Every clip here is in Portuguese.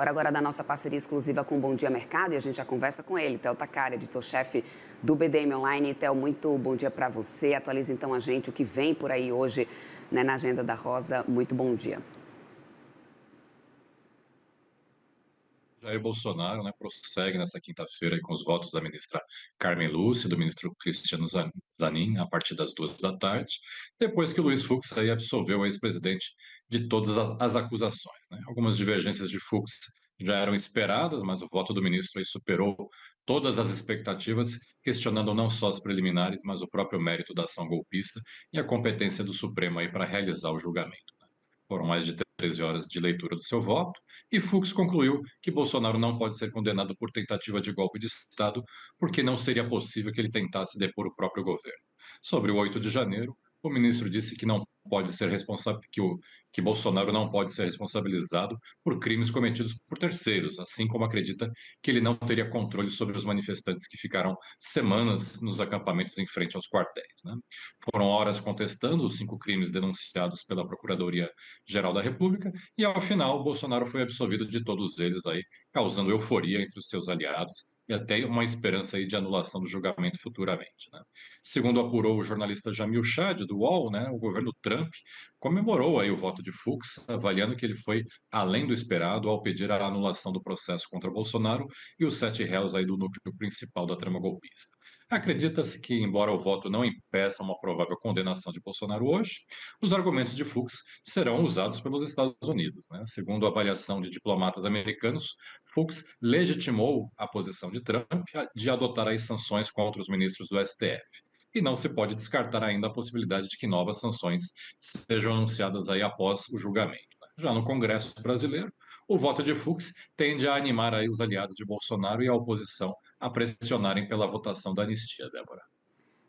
Hora agora da nossa parceria exclusiva com o Bom Dia Mercado e a gente já conversa com ele, Theo Takari, editor-chefe do BDM Online. Theo, muito bom dia para você. Atualiza então a gente o que vem por aí hoje, né, na agenda da Rosa. Muito bom dia. Jair Bolsonaro, né, prossegue nessa quinta-feira aí com os votos da ministra Carmen Lúcia e do ministro Cristiano Zanin a partir das 2 da tarde, depois que Luiz Fux aí absolveu o ex-presidente de todas as acusações, né? Algumas divergências de Fux já eram esperadas, mas o voto do ministro aí superou todas as expectativas, questionando não só as preliminares, mas o próprio mérito da ação golpista e a competência do Supremo aí para realizar o julgamento. Foram mais de 13 horas de leitura do seu voto, e Fux concluiu que Bolsonaro não pode ser condenado por tentativa de golpe de Estado, porque não seria possível que ele tentasse depor o próprio governo. Sobre o 8 de janeiro, o ministro disse que não pode ser que Bolsonaro não pode ser responsabilizado por crimes cometidos por terceiros, assim como acredita que ele não teria controle sobre os manifestantes que ficaram semanas nos acampamentos em frente aos quartéis, né? Foram horas contestando os 5 crimes denunciados pela Procuradoria-Geral da República e, ao final, Bolsonaro foi absolvido de todos eles, aí, causando euforia entre os seus aliados e até uma esperança aí de anulação do julgamento futuramente, né? Segundo apurou o jornalista Jamil Chad, do UOL, né, o governo Trump comemorou aí o voto de Fux, avaliando que ele foi além do esperado ao pedir a anulação do processo contra Bolsonaro e os 7 réus aí do núcleo principal da trama golpista. Acredita-se que, embora o voto não impeça uma provável condenação de Bolsonaro hoje, os argumentos de Fux serão usados pelos Estados Unidos, né? Segundo a avaliação de diplomatas americanos, Fux legitimou a posição de Trump de adotar as sanções contra os ministros do STF. E não se pode descartar ainda a possibilidade de que novas sanções sejam anunciadas aí após o julgamento, né? Já no Congresso brasileiro, o voto de Fux tende a animar aí os aliados de Bolsonaro e a oposição a pressionarem pela votação da anistia, Débora.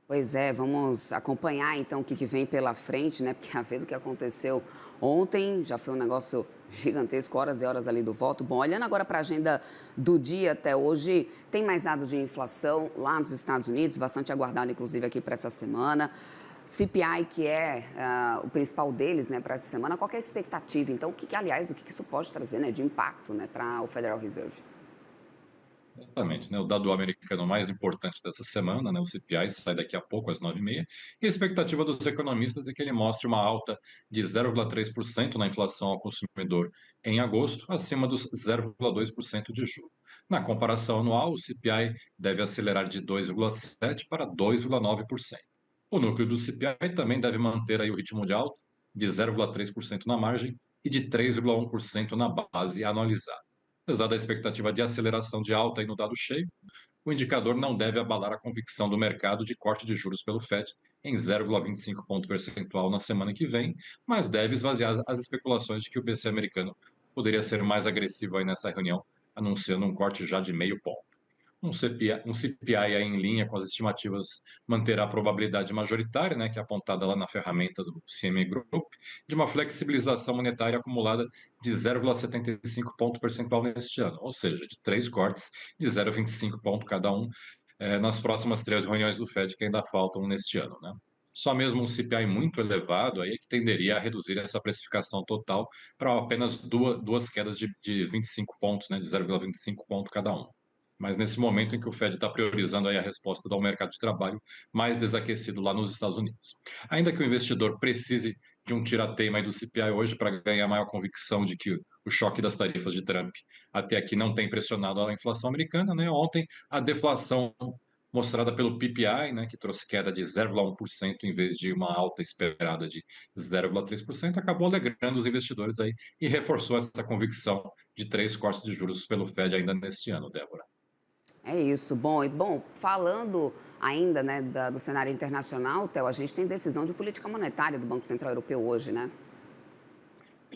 Pois é, vamos acompanhar então o que vem pela frente, né? Porque a ver do que aconteceu ontem já foi um negócio gigantesco, horas e horas ali do voto. Bom, olhando agora para a agenda do dia até hoje, tem mais dados de inflação lá nos Estados Unidos, bastante aguardado inclusive aqui para essa semana. CPI, que é o principal deles, né, para essa semana. Qual que é a expectativa? Então, aliás, o que isso pode trazer, né, de impacto, né, para o Federal Reserve? Exatamente, né? O dado americano mais importante dessa semana, né? O CPI, sai daqui a pouco, às 9h30, e a expectativa dos economistas é que ele mostre uma alta de 0,3% na inflação ao consumidor em agosto, acima dos 0,2% de julho. Na comparação anual, o CPI deve acelerar de 2,7% para 2,9%. O núcleo do CPI também deve manter aí o ritmo de alta de 0,3% na margem e de 3,1% na base anualizada. Apesar da expectativa de aceleração de alta aí no dado cheio, o indicador não deve abalar a convicção do mercado de corte de juros pelo Fed em 0,25 ponto percentual na semana que vem, mas deve esvaziar as especulações de que o BC americano poderia ser mais agressivo aí nessa reunião, anunciando um corte já de meio ponto. Um CPI aí em linha com as estimativas manterá a probabilidade majoritária, né, que é apontada lá na ferramenta do CME Group, de uma flexibilização monetária acumulada de 0,75 ponto percentual neste ano, ou seja, de 3 cortes de 0,25 ponto cada um nas próximas 3 reuniões do Fed que ainda faltam neste ano, né? Só mesmo um CPI muito elevado aí que tenderia a reduzir essa precificação total para apenas duas quedas de 25 pontos, né, de 0,25 ponto cada um. Mas nesse momento em que o Fed está priorizando aí a resposta do mercado de trabalho mais desaquecido lá nos Estados Unidos. Ainda que o investidor precise de um tirateima aí do CPI hoje para ganhar maior convicção de que o choque das tarifas de Trump até aqui não tem pressionado a inflação americana, né? Ontem a deflação mostrada pelo PPI, né, que trouxe queda de 0,1% em vez de uma alta esperada de 0,3%, acabou alegrando os investidores aí e reforçou essa convicção de 3 cortes de juros pelo Fed ainda neste ano, Débora. É isso. Bom, falando ainda, né, do cenário internacional, Theo, a gente tem decisão de política monetária do Banco Central Europeu hoje, né?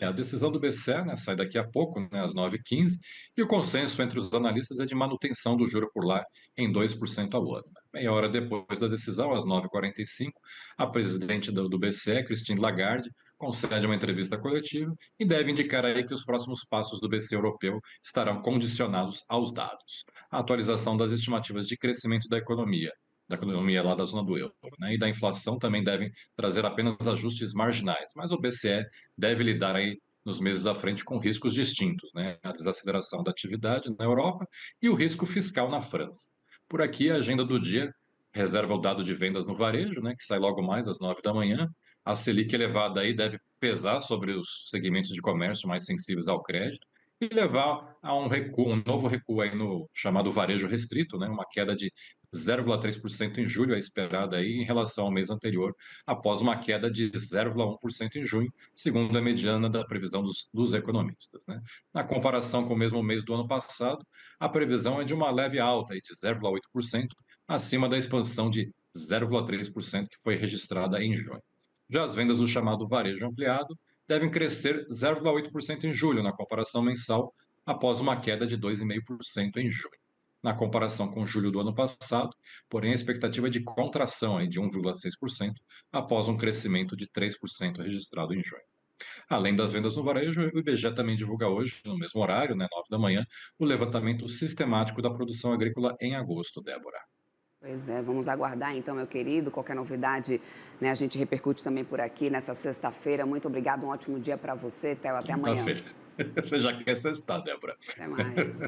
A decisão do BCE, né, sai daqui a pouco, né, às 9h15, e o consenso entre os analistas é de manutenção do juro por lá em 2% ao ano, né? Meia hora depois da decisão, às 9h45, a presidente do BCE, Christine Lagarde, concede uma entrevista coletiva e deve indicar aí que os próximos passos do BCE europeu estarão condicionados aos dados. A atualização das estimativas de crescimento da economia lá da zona do euro, né, e da inflação também devem trazer apenas ajustes marginais, mas o BCE deve lidar aí nos meses à frente com riscos distintos, né? A desaceleração da atividade na Europa e o risco fiscal na França. Por aqui, a agenda do dia reserva o dado de vendas no varejo, né, que sai logo mais às 9 da manhã. A Selic elevada aí deve pesar sobre os segmentos de comércio mais sensíveis ao crédito e levar a um recuo, um novo recuo aí no chamado varejo restrito, né, uma queda de 0,3% em julho é esperada aí em relação ao mês anterior, após uma queda de 0,1% em junho, segundo a mediana da previsão dos economistas, né? Na comparação com o mesmo mês do ano passado, a previsão é de uma leve alta aí de 0,8%, acima da expansão de 0,3% que foi registrada em junho. Já as vendas do chamado varejo ampliado devem crescer 0,8% em julho, na comparação mensal, após uma queda de 2,5% em junho. Na comparação com julho do ano passado, porém, a expectativa é de contração aí de 1,6%, após um crescimento de 3% registrado em junho. Além das vendas no varejo, o IBGE também divulga hoje, no mesmo horário, né, 9 da manhã, o levantamento sistemático da produção agrícola em agosto, Débora. Pois é, vamos aguardar então, meu querido. Qualquer novidade, né, a gente repercute também por aqui nessa sexta-feira. Muito obrigado, um ótimo dia para você, Theo. Até amanhã. Quinta-feira. Você já quer sextar, Débora. Até mais.